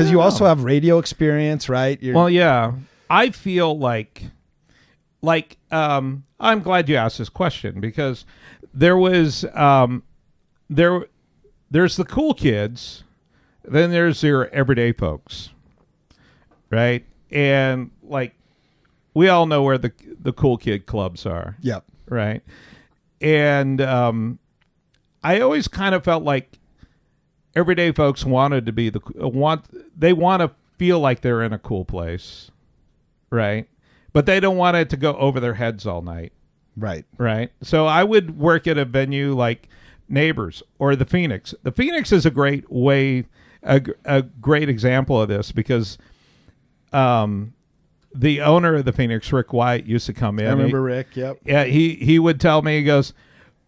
you also have radio experience, right? Well, yeah. I feel like I'm glad you asked this question, because there was there's the cool kids, then there's your everyday folks, right? And like we all know where the cool kid clubs are. Yep. Right. And I always kind of felt like everyday folks wanted to be they want to feel like they're in a cool place, right? But they don't want it to go over their heads all night. Right. Right. So I would work at a venue like Neighbors or the Phoenix. The Phoenix is a great example of this, because the owner of the Phoenix, Rick White, used to come in. I remember Rick. Yep. Yeah. He would tell me, he goes,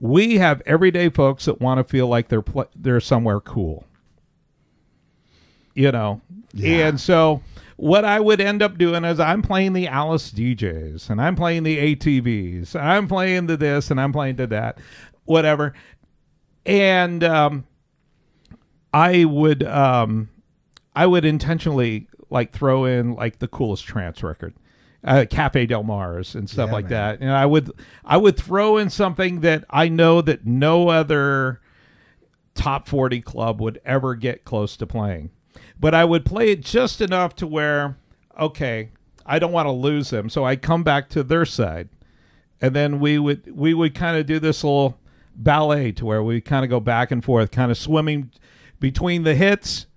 we have everyday folks that want to feel like they're somewhere cool. You know. Yeah. And so what I would end up doing is I'm playing the Alice DJs, and I'm playing the ATVs, and I'm playing the this, and I'm playing the that, whatever. And I would intentionally like throw in like the coolest trance record, Cafe Del Mars and stuff like that. And I would throw in something that I know that no other top 40 club would ever get close to playing. But I would play it just enough to where, okay, I don't want to lose them. So I come back to their side. And then we would kind of do this little ballet to where we kind of go back and forth, kind of swimming between the hits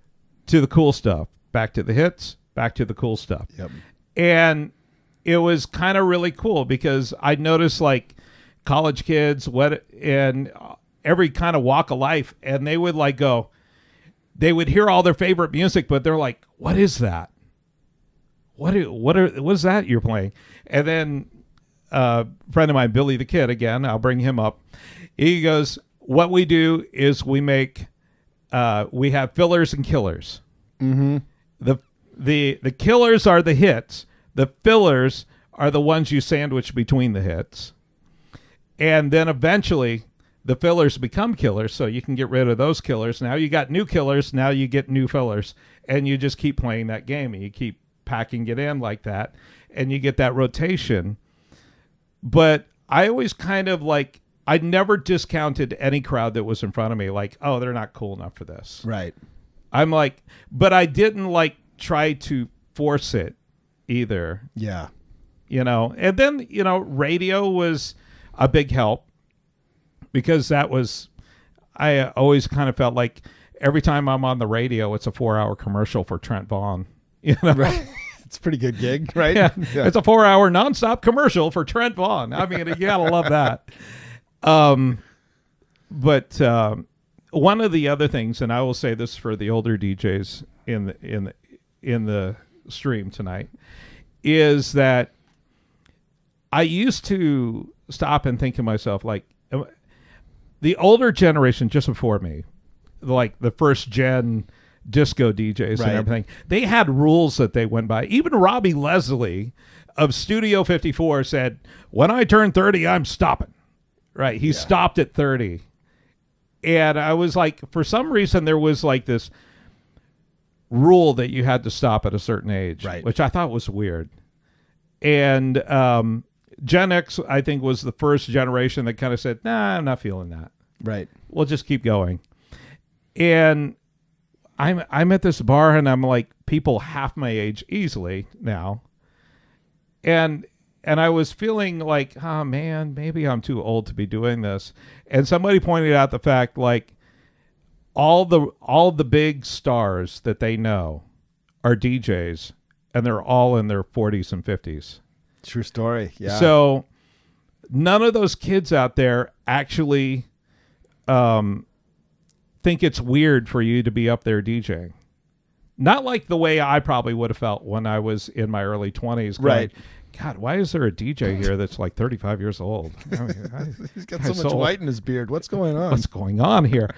to the cool stuff, back to the hits, back to the cool stuff. Yep. And it was kind of really cool, because I noticed like college kids, and every kind of walk of life, and they would like go, they would hear all their favorite music, but they're like, what is that? What is that you're playing? And then a friend of mine, Billy the Kid, again, I'll bring him up. He goes, what we do is we make, we have fillers and killers. Mm-hmm. The killers are the hits. The fillers are the ones you sandwich between the hits. And then eventually the fillers become killers, so you can get rid of those killers. Now you got new killers, now you get new fillers. And you just keep playing that game, and you keep packing it in like that, and you get that rotation. But I always kind of like, I never discounted any crowd that was in front of me, like, oh, they're not cool enough for this. Right. I'm like, but I didn't like try to force it either. Yeah. You know, and then, you know, radio was a big help, because I always kind of felt like every time I'm on the radio, it's a 4-hour commercial for Trentvon. You know? Right. It's a pretty good gig, right? Yeah. It's a 4-hour nonstop commercial for Trentvon. I mean, you gotta love that. But one of the other things, and I will say this for the older DJs in the stream tonight, is that I used to stop and think to myself, like, the older generation just before me, like the first gen disco DJs and everything, they had rules that they went by. Even Robbie Leslie of Studio 54 said, when I turn 30, I'm stopping. Right. He stopped at 30. And I was like, for some reason, there was like this rule that you had to stop at a certain age, which I thought was weird. And Gen X, I think, was the first generation that kind of said, nah, I'm not feeling that. Right. We'll just keep going. And I'm at this bar, and I'm like, people half my age easily now. And and I was feeling like, oh man, maybe I'm too old to be doing this. And somebody pointed out the fact, like, all the big stars that they know are DJs, and they're all in their 40s and 50s. True story. Yeah. So none of those kids out there actually think it's weird for you to be up there DJing. Not like the way I probably would have felt when I was in my early 20s. Right. God, why is there a DJ here that's like 35 years old? I mean, he's got so much white in his beard. What's going on? What's going on here?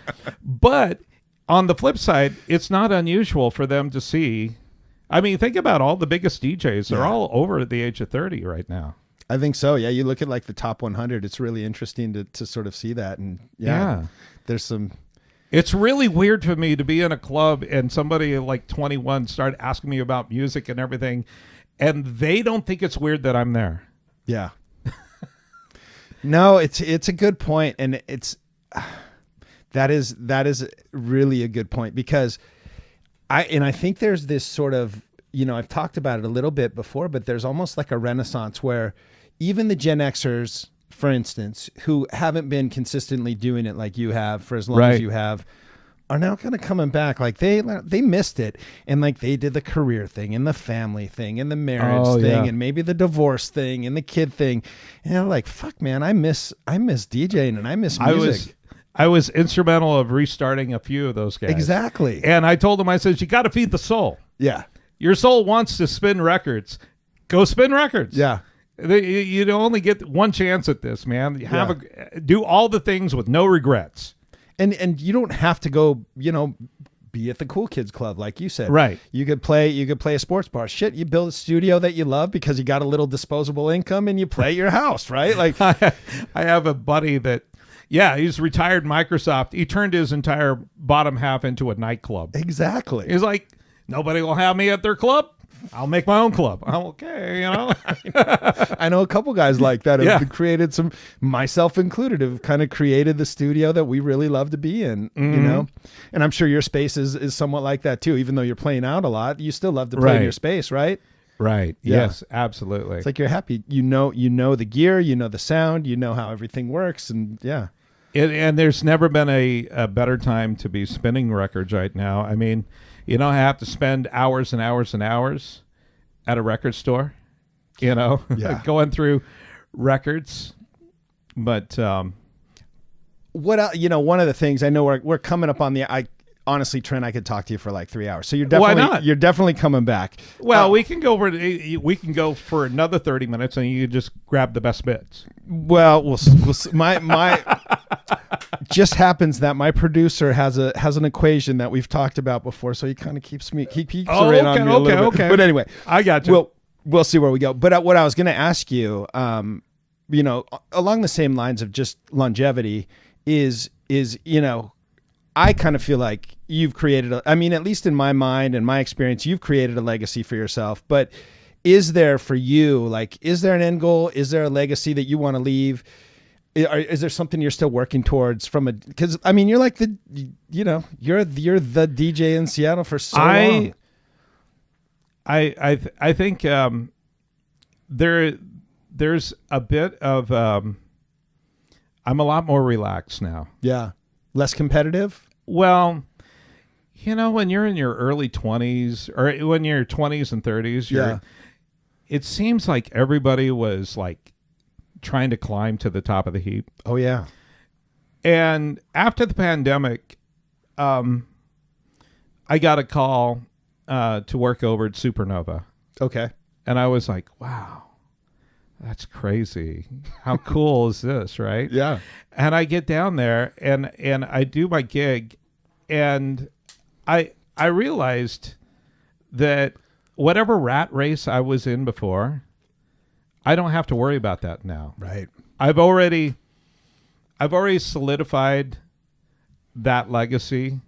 But on the flip side, it's not unusual for them to see. I mean, think about all the biggest DJs. They're all over the age of 30 right now. I think so. Yeah. You look at like the top 100. It's really interesting to sort of see that. And there's some. It's really weird for me to be in a club and somebody like 21 start asking me about music and everything, and they don't think it's weird that I'm there. Yeah. No, it's a good point, and that is really a good point, because I think there's this sort of, I've talked about it a little bit before, but there's almost like a renaissance where even the Gen Xers, for instance, who haven't been consistently doing it like you have for as long as you have, are now kind of coming back. Like they missed it, and like they did the career thing and the family thing and the marriage thing and maybe the divorce thing and the kid thing, and they're like, fuck man, I miss DJing and I miss music. I was instrumental of restarting a few of those guys. Exactly. And I told them, I said, you got to feed the soul. Yeah. Your soul wants to spin records. Go spin records. Yeah. You only get one chance at this, man. Do all the things with no regrets. And you don't have to go, be at the cool kids club like you said. Right. You could play a sports bar. Shit, you build a studio that you love because you got a little disposable income and you play at your house, right? Like I have a buddy that he's retired Microsoft. He turned his entire bottom half into a nightclub. Exactly. He's like, nobody will have me at their club. I'll make my own club. I'm okay, I know a couple guys like that have created some, myself included, have kind of created the studio that we really love to be in, And I'm sure your space is somewhat like that too. Even though you're playing out a lot, you still love to play in your space, right? Right. Yeah. Yes, absolutely. It's like you're happy. You know the gear, the sound, how everything works, and And there's never been a better time to be spinning records right now. I mean, I have to spend hours and hours and hours at a record store, going through records. But what one of the things I know we're coming up on honestly, Trent, I could talk to you for like 3 hours. So you're definitely coming back. Well, we can go for another 30 minutes, and you can just grab the best bits. Well, we'll my just happens that my producer has an equation that we've talked about before, so he kind of keeps on me a little bit. Okay. But anyway, I got you. We'll see where we go. But what I was going to ask you, along the same lines of just longevity, is I kind of feel like you've created at least in my mind and my experience, you've created a legacy for yourself. But is there for you, is there an end goal? Is there a legacy that you want to leave? Is there something you're still working towards because you're like you're the DJ in Seattle for so long. I think there's a bit of I'm a lot more relaxed now. Yeah. Less competitive? Well, when you're in your early 20s or when you're 20s and 30s, it seems like everybody was like trying to climb to the top of the heap. Oh, yeah. And after the pandemic, I got a call to work over at Supernova. Okay. And I was like, wow, that's crazy. How cool is this, right? Yeah. And I get down there and I do my gig, and I realized that whatever rat race I was in before, I don't have to worry about that now. Right. I've already solidified that legacy.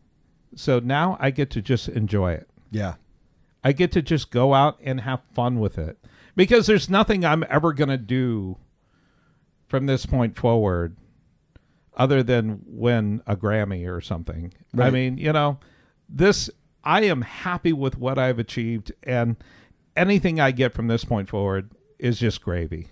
So now I get to just enjoy it. Yeah. I get to just go out and have fun with it, because there's nothing I'm ever going to do from this point forward other than win a Grammy or something. Right. I mean, I am happy with what I've achieved, and anything I get from this point forward is just gravy.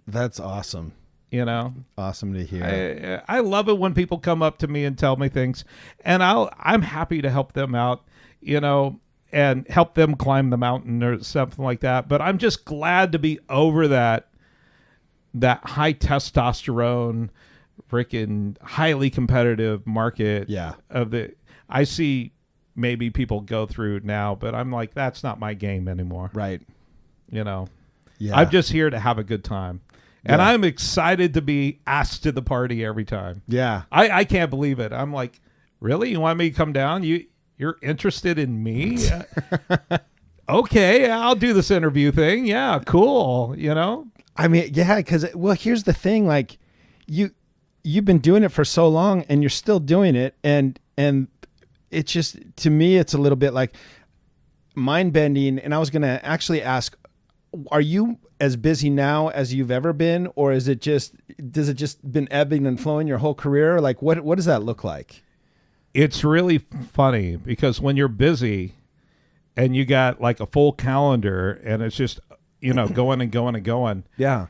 That's awesome. You know, awesome to hear. I love it when people come up to me and tell me things, and I'm happy to help them out, you know, and help them climb the mountain or something like that. But I'm just glad to be over that high testosterone, freaking highly competitive market. Yeah. I see maybe people go through now, but I'm like, that's not my game anymore. Right. You know, yeah. I'm just here to have a good time. And I'm excited to be asked to the party every time. Yeah. I can't believe it. I'm like, really? You want me to come down? You're interested in me? Okay, I'll do this interview thing. Yeah, cool. You know? I mean, yeah, because, well, here's the thing. Like, you've been doing it for so long and you're still doing it. And it's just, to me, it's a little bit like mind bending. And I was going to actually ask, are you as busy now as you've ever been, or does it just been ebbing and flowing your whole career? Like, what does that look like? It's really funny because when you're busy and you got like a full calendar and it's just, you know, going and going and going. Yeah.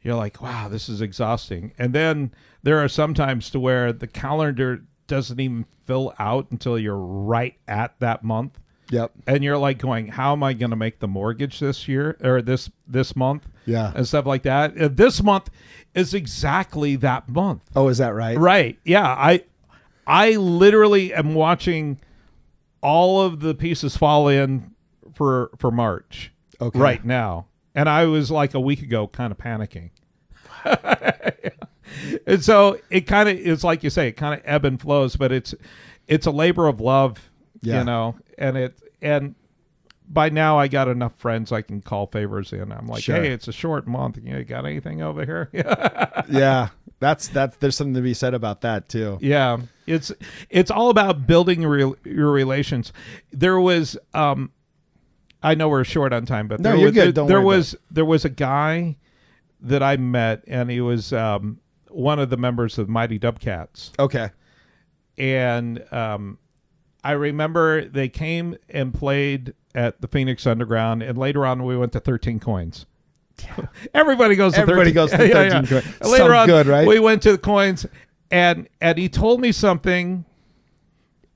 You're like, wow, this is exhausting. And then there are some times to where the calendar doesn't even fill out until you're right at that month. Yep. And you're like going, how am I going to make the mortgage this year or this month? Yeah. And stuff like that. This month is exactly that month. Oh, is that right? Right. Yeah. I literally am watching all of the pieces fall in for March right now. And I was like a week ago kind of panicking. And so it kind of is like you say, it kind of ebb and flows, but it's a labor of love, you know, and by now I got enough friends I can call favors in. I'm like, hey, it's a short month. You got anything over here? Yeah. That's there's something to be said about that too. Yeah. It's all about building your relations. There was, I know we're short on time, but you're good. There was a guy that I met, and he was one of the members of Mighty Dubcats. Okay. And I remember they came and played at the Phoenix Underground, and later on we went to 13 Coins. Yeah. Everybody goes to 13 Coins. Later on, good, right? We went to the Coins, and he told me something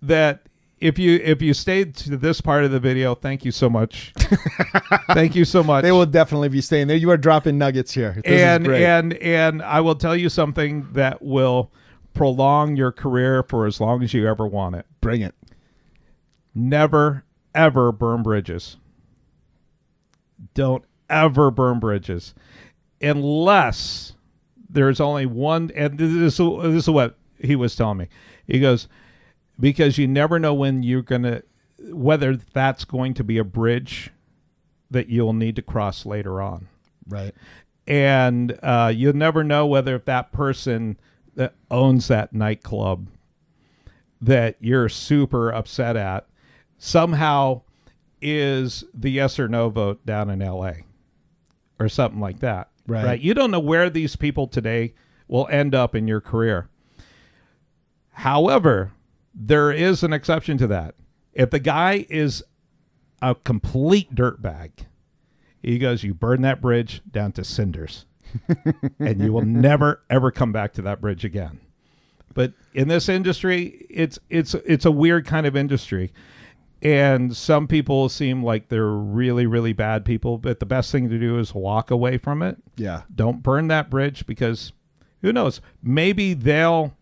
that if you stayed to this part of the video, thank you so much. Thank you so much. They will definitely be staying there. You are dropping nuggets here. This is great. And I will tell you something that will prolong your career for as long as you ever want it. Bring it. Never, ever burn bridges. Don't ever burn bridges. Unless there's only one, and this is what he was telling me. He goes, because you never know when you're going to, whether that's going to be a bridge that you'll need to cross later on. Right. And you'll never know whether if that person that owns that nightclub that you're super upset at somehow is the yes or no vote down in LA or something like that. Right. You don't know where these people today will end up in your career. However, there is an exception to that. If the guy is a complete dirtbag, he goes, you burn that bridge down to cinders. And you will never, ever come back to that bridge again. But in this industry, it's a weird kind of industry. And some people seem like they're really, really bad people. But the best thing to do is walk away from it. Yeah. Don't burn that bridge, because who knows? Maybe they'll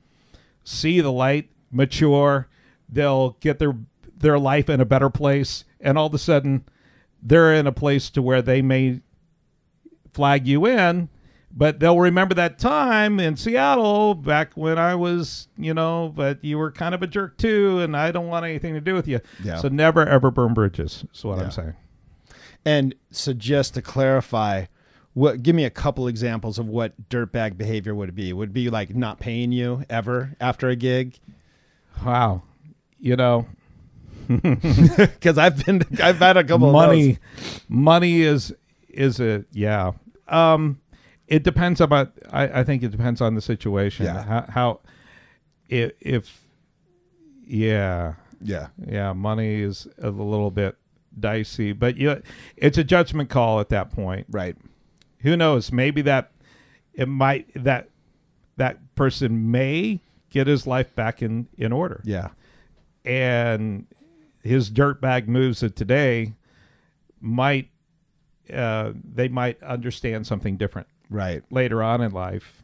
see the light, mature, they'll get their life in a better place, and all of a sudden they're in a place to where they may flag you in, but they'll remember that time in Seattle back when I was, but you were kind of a jerk too, and I don't want anything to do with you. Yeah. So never, ever burn bridges is what I'm saying. And so just to clarify, give me a couple examples of what dirtbag behavior would be. Would it be like not paying you ever after a gig? Wow. Because I've had a couple of those. Money is a it depends about. I think it depends on the situation. Yeah. Money is a little bit dicey, but it's a judgment call at that point. Right. Who knows? Maybe that person may get his life back in order. Yeah. And his dirtbag moves of today they might understand something different right later on in life.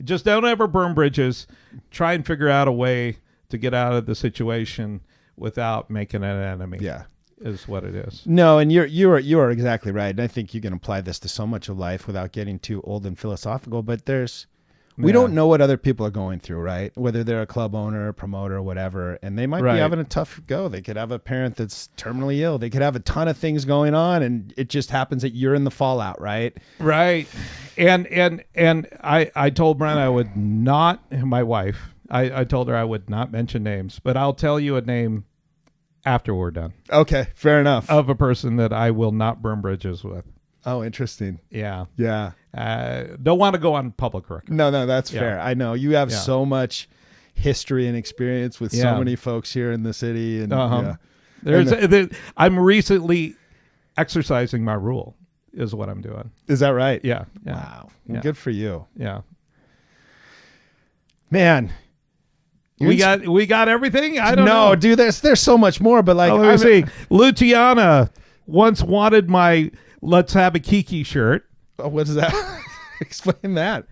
Just don't ever burn bridges. Try and figure out a way to get out of the situation without making an enemy. Yeah. Is what it is. No, and you are exactly right. And I think you can apply this to so much of life without getting too old and philosophical. But we don't know what other people are going through, right? Whether they're a club owner, promoter, whatever, and they might be having a tough go. They could have a parent that's terminally ill. They could have a ton of things going on, and it just happens that you're in the fallout, right? Right. And I told Brent I would not. My wife, I told her I would not mention names, but I'll tell you a name after we're done. Okay, fair enough. Of a person that I will not burn bridges with. Oh, interesting. Yeah. Yeah. Don't want to go on public record. No, that's fair. I know. You have so much history and experience with so many folks here in the city. And I'm recently exercising my rule is what I'm doing. Is that right? Yeah. Wow. Well, good for you. Yeah. Man. We got everything? I don't know. No, dude, there's so much more, but like let me see. Luciana once wanted my Let's Have a Kiki shirt. Oh, what is that? Explain that.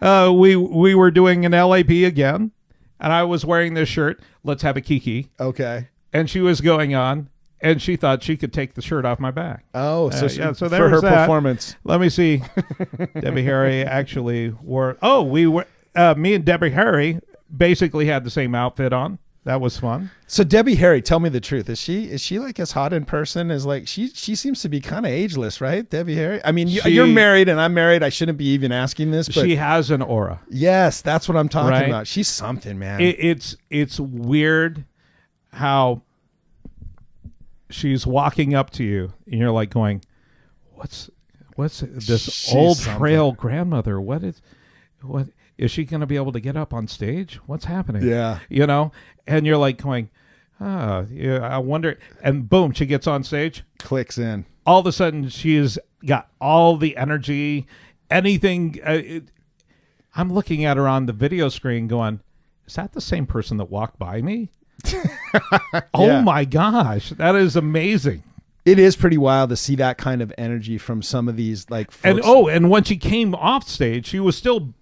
We were doing an LAP again, and I was wearing this shirt, Let's Have a Kiki. Okay. And she was going on, and she thought she could take the shirt off my back. Oh, so so for her that. performance. Let me see. Debbie Harry actually wore. Oh, we were. Me and Debbie Harry basically had the same outfit on. That was fun. So Debbie Harry, tell me the truth. Is she like as hot in person as like she seems to be kind of ageless, right? Debbie Harry. I mean, you're married and I'm married. I shouldn't be even asking this, but she has an aura. Yes, that's what I'm talking about. She's something, man. It's weird how she's walking up to you and you're like going, what's this She's old something. frail grandmother? What is she going to be able to get up on stage? What's happening? Yeah. And you're like going, I wonder. And boom, she gets on stage. Clicks in. All of a sudden, she's got all the energy, anything. I'm looking at her on the video screen going, is that the same person that walked by me? Oh my gosh. That is amazing. It is pretty wild to see that kind of energy from some of these like folks. And when she came off stage, she was still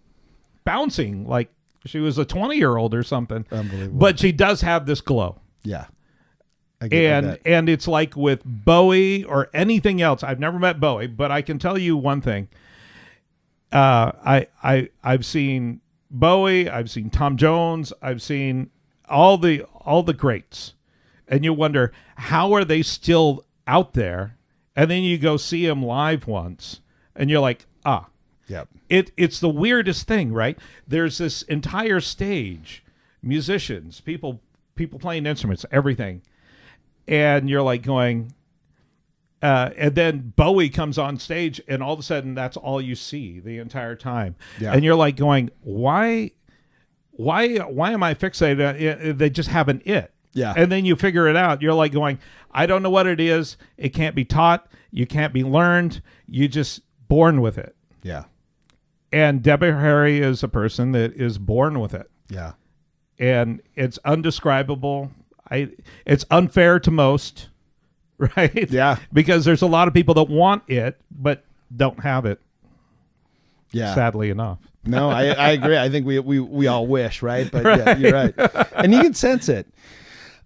bouncing like she was a 20-year-old or something. Unbelievable. But she does have this glow. Yeah. And it's like with Bowie or anything else. I've never met Bowie, but I can tell you one thing. I've seen Bowie, I've seen Tom Jones, I've seen all the greats. And you wonder, how are they still out there? And then you go see them live once and you're like, Yep. It's the weirdest thing, right? There's this entire stage, musicians, people playing instruments, everything. And you're like going, and then Bowie comes on stage and all of a sudden that's all you see the entire time. Yeah. And you're like going, why am I fixated? They just have an it. Yeah. And then you figure it out. You're like going, I don't know what it is. It can't be taught. You can't be learned. You just born with it. Yeah. And Debbie Harry is a person that is born with it. Yeah. And it's undescribable. It's unfair to most, right? Yeah. Because there's a lot of people that want it, but don't have it. Yeah. Sadly enough. No, I agree. I think we all wish, right? But yeah, you're right. And you can sense it.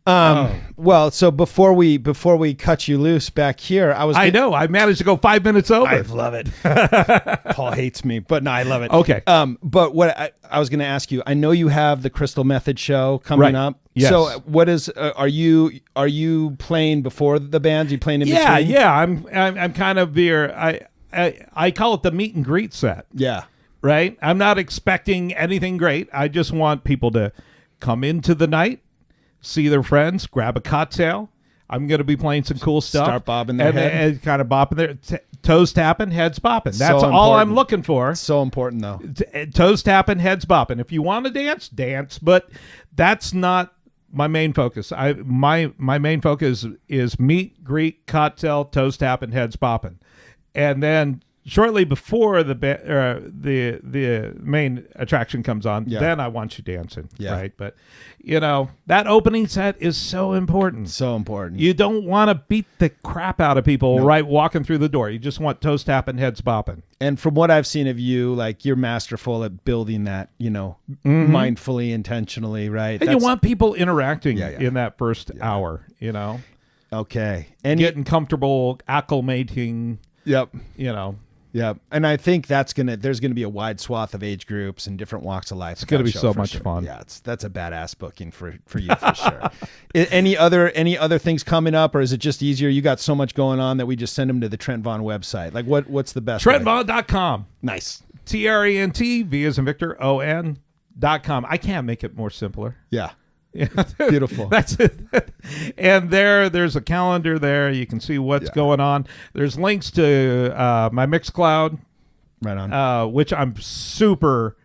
Well, so before we cut you loose back here, I know I managed to go 5 minutes over. I love it. Paul hates me, but no, I love it. Okay. But what I was going to ask you, I know you have the Crystal Method show coming up. Yes. So what is are you playing before the band? Are you playing in between? Yeah. I'm kind of your I call it the meet and greet set. Yeah. Right. I'm not expecting anything great. I just want people to come into the night, see their friends, grab a cocktail. I'm going to be playing some cool stuff. Start bobbing their head. And kind of bopping their toes tapping, heads bopping. That's So all I'm important. looking for. So important, though. Toes tapping, heads bopping. If you want to dance. But that's not my main focus. My main focus is meet, greet, cocktail, toes tapping, heads bopping. And then shortly before the main attraction comes on, then I want you dancing, right? But that opening set is so important. So important. You don't want to beat the crap out of people right walking through the door. You just want toes tapping, heads bopping. And from what I've seen of you, like you're masterful at building that, mindfully, intentionally, right? And you want people interacting in that first hour, Okay. And getting comfortable, acclimating. Yep. Yeah, and I think there's gonna be a wide swath of age groups and different walks of life. It's gonna be so much fun. Yeah, that's a badass booking for you for sure. Any other things coming up, or is it just easier? You got so much going on that we just send them to the Trent Von website. Like what's the best? trentvon.com. Nice. TRENT V as in Victor ON.com. I can't make it more simpler. Yeah. Yeah, beautiful. That's it. And there's a calendar there. You can see what's going on. There's links to my Mixcloud, right on, which I'm super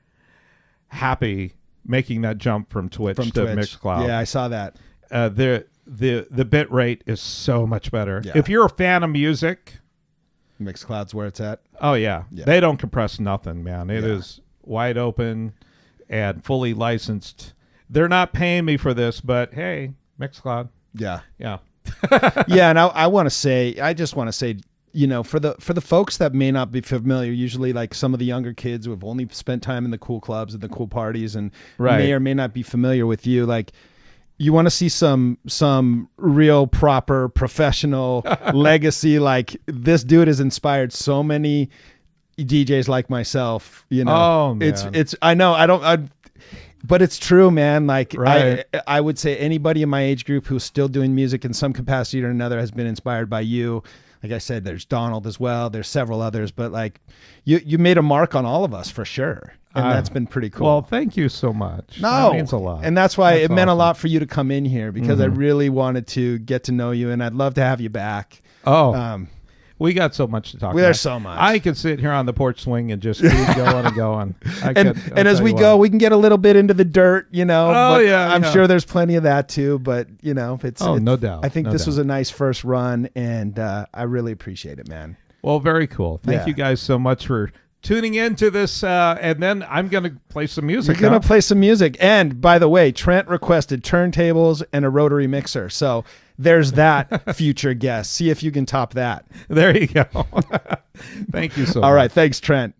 happy making that jump from Twitch to Mixcloud. Yeah, I saw that. The bit rate is so much better. Yeah. If you're a fan of music, Mixcloud's where it's at. Oh yeah. They don't compress nothing, man. It is wide open and fully licensed. They're not paying me for this, but hey, Mixcloud. Yeah. Yeah. Yeah, and I just want to say, for the folks that may not be familiar, usually like some of the younger kids who have only spent time in the cool clubs and the cool parties and may or may not be familiar with you, like you want to see some real proper professional legacy. Like this dude has inspired so many DJs like myself, Oh, man. But it's true, man. Like I would say anybody in my age group who's still doing music in some capacity or another has been inspired by you. Like I said, there's Donald as well. There's several others, but like you made a mark on all of us for sure. And that's been pretty cool. Well, thank you so much. No, that means a lot. And that's why it meant a lot for you to come in here because I really wanted to get to know you and I'd love to have you back. Oh, we got so much to talk about. There's so much. I could sit here on the porch swing and just keep going and going. And as we go, we can get a little bit into the dirt, I'm sure there's plenty of that too, but it's no doubt. I think this was a nice first run and I really appreciate it, man. Well, very cool. Thank you guys so much for tuning into this, and then I'm going to play some music. You're going to play some music. And by the way, Trent requested turntables and a rotary mixer. So there's that future guest. See if you can top that. There you go. Thank you so much. All right. Thanks, Trent.